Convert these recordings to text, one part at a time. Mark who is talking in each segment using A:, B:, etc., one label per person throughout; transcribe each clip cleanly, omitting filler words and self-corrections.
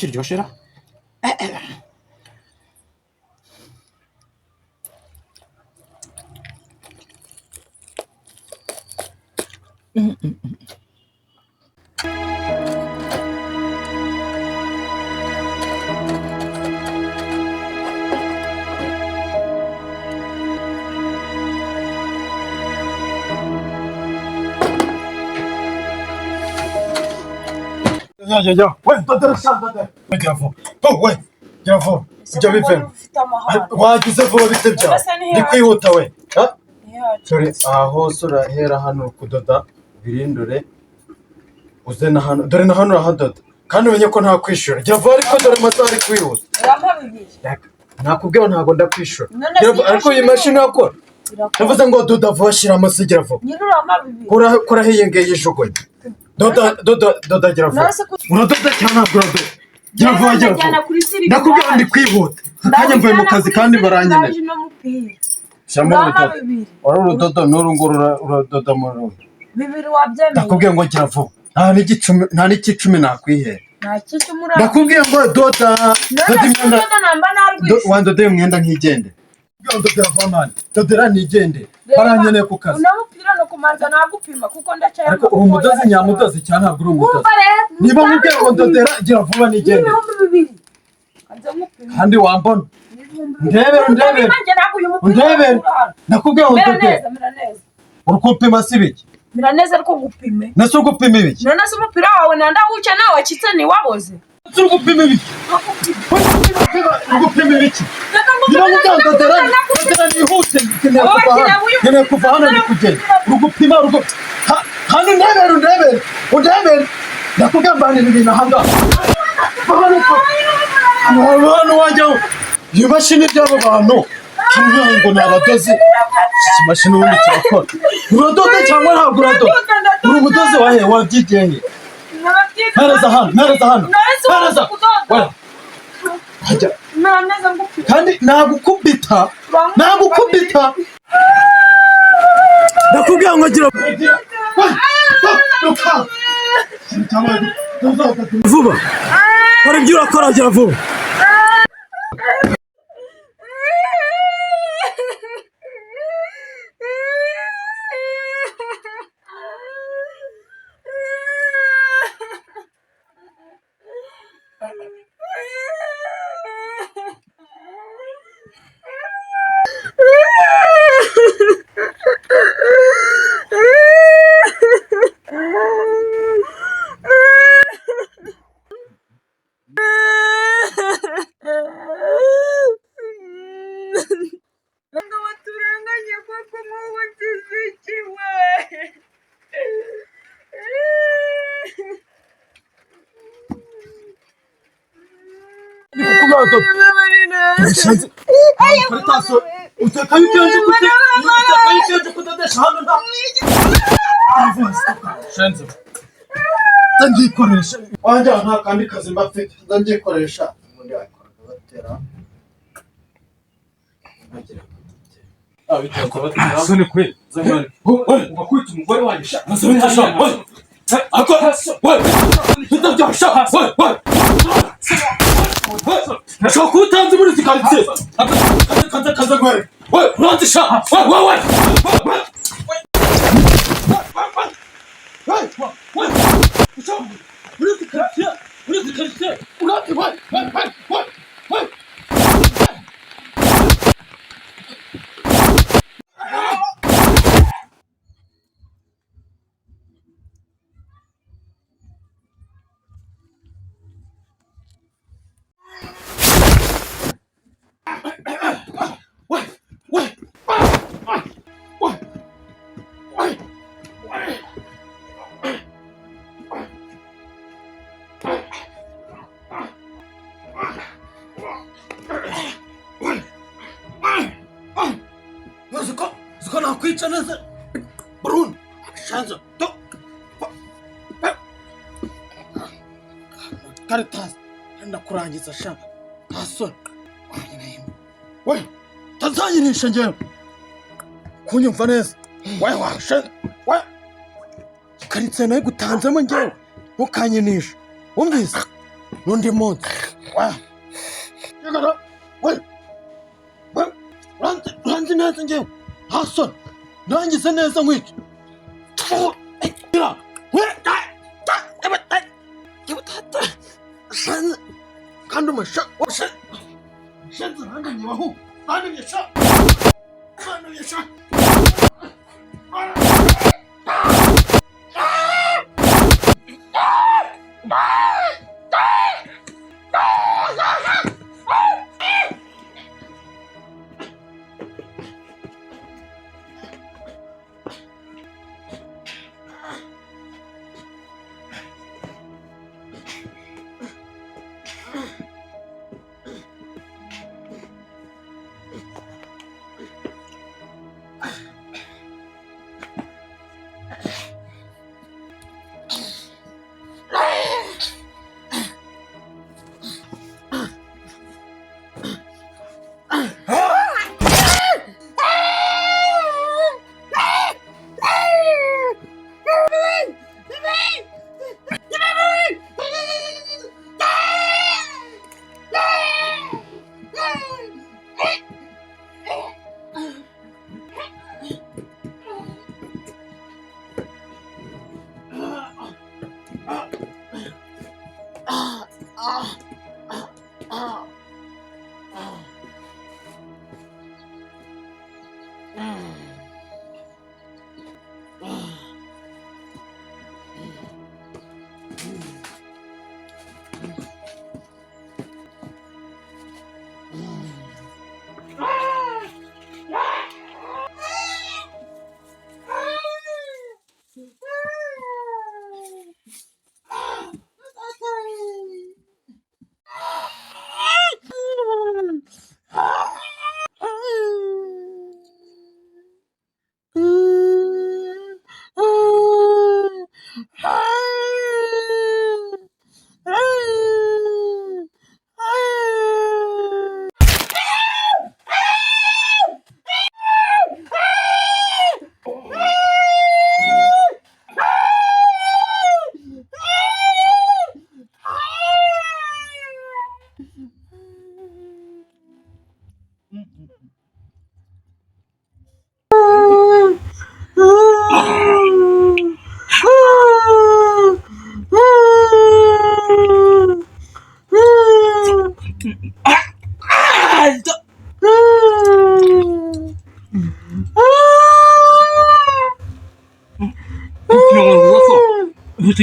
A: kiryoshera Ya. Ouais, dada. Gravo. Oh, ouais. Gravo. Ibyo bivemo. Wagize vuba bite byawe. Ndi kwihuta we. Ha? Sorry, aho sura hera hano kudoda birindure. Uze na hano. Dore na hano rahadoda. Kandi umenye ko nta kwishura. Gravo ariko dore amasaha ari kwihuta.
B: Rampa bibiri.
A: Nakubwiye ntago ndakwishura. Ariko iyi mashini yakora. Navuze ngo doda vuba shira amasigira vuba.
B: Nyine rampa bibiri.
A: Kora hiyenge yishugoye. Doda gira vuba. Uradoda cyangwa uradoda? Gira vuba. Nakubwiye ndi kwihuta. Kanya mvuye mu kazi kandi baranyene. Shambo bibiri. Ora urudodo n'urunguru uradoda mu rundi.
B: Bibiri wabyemeye.
A: Nakubwiye ngo gira vuba. Nta n'ikicumi nakwihera.
B: Nta kicumi ura.
A: Nakubwiye ngo doda imyenda.
B: Namba narwishe.
A: Wandode imyenda nkigende. Ndodera vamani. Dodera nigende. Baranyene ku kazi.
B: Unamupira no kumanza nagupima kuko ndacyaya.
A: Ariko umudozi nyamudozi cyane ntabwo uri umudozi. Niba mubwiye ngo ndodera gira vuba nigende. Kandi wambona. Ndebere. Nakubwiye ngo ndodera. Urukupima sibiki.
B: Miraneza ariko ngupime.
A: Nase ugupima ibiki.
B: None se umupira wawe nanda uca nawe wacitse ni waboze.
A: Nase ugupima ibiki. Ugupima ibiki. Niba muganga ndodera nihute nkeneye kuva hano ndi kugenda. Urugupima kandi undebere. Nakubwiye mbana ibintu ahangaha. Abantu wajyaho. Iyo mashini by'abo bantu. Ngo ni abadozi. Iki mashini ubundi kirakora. Uradoda cyangwa ntabwo uradoda? Uri umudozi wahe wabyigenye. Mpereza hano. Hajya. Kandi nagukubita. Nakubwiye ngo gira vuba. Hari ibyo urakora gira vuba. Ndangikoresha wanje nta kandi kazi mbafite ndangikoresha ubundi akora batera bitako sone kwe zamani ubakwita umugore wanje sha nasone hasha akora tutabyo nashaka kutanze muri zikaritie kaza gwere uranze sha Zuko nakwica neza Bruno shanza to Caritas ndakurangiza sha ntasoni we tazanyirisha ngewe kunyumva neza we washe we karitse nayo gutanzemo ngewe ukanyinisha umvise n'undi munsi uranzi neza ngewe nta soni nangize neza nk'iki kandi shenzi urandemye wahu urandemye sha urandemye sha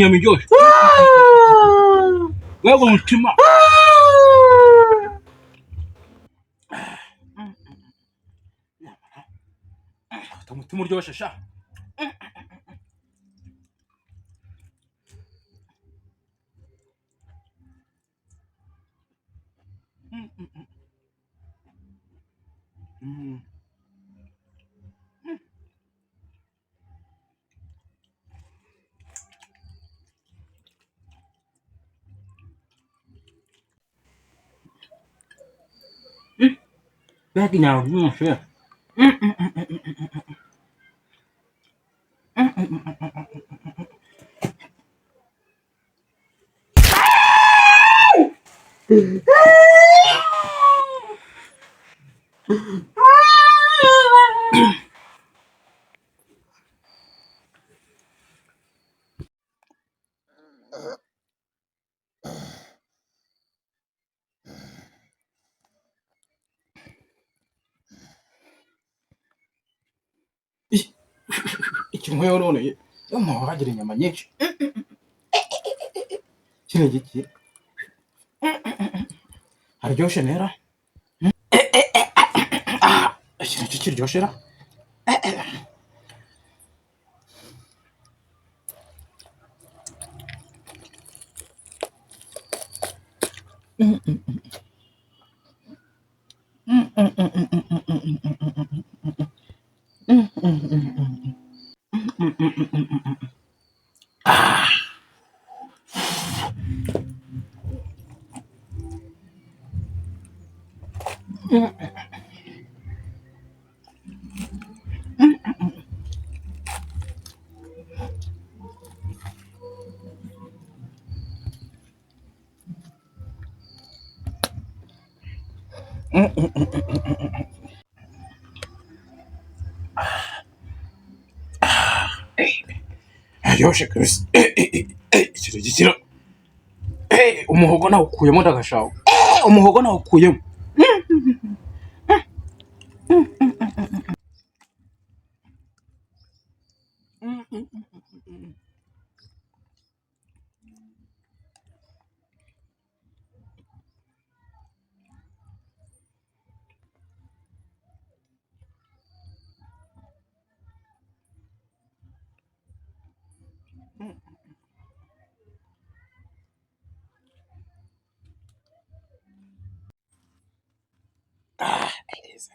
C: inyama iryoshye wego umutima umutima uryoshye sha Bác cái nào cũng xưa. Ikintu none yo hagira inyama nyinshi kino giki haryoshye nera ikintu kiryoshera aryoshye kabisa. Ikiro gikira. Umuhogo nawukuyemo ndagashaho. Umuhogo nawukuyemo.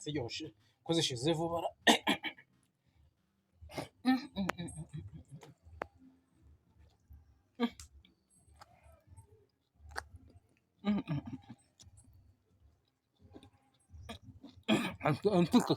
C: Ziryoshye ko zishize vuba. Antica,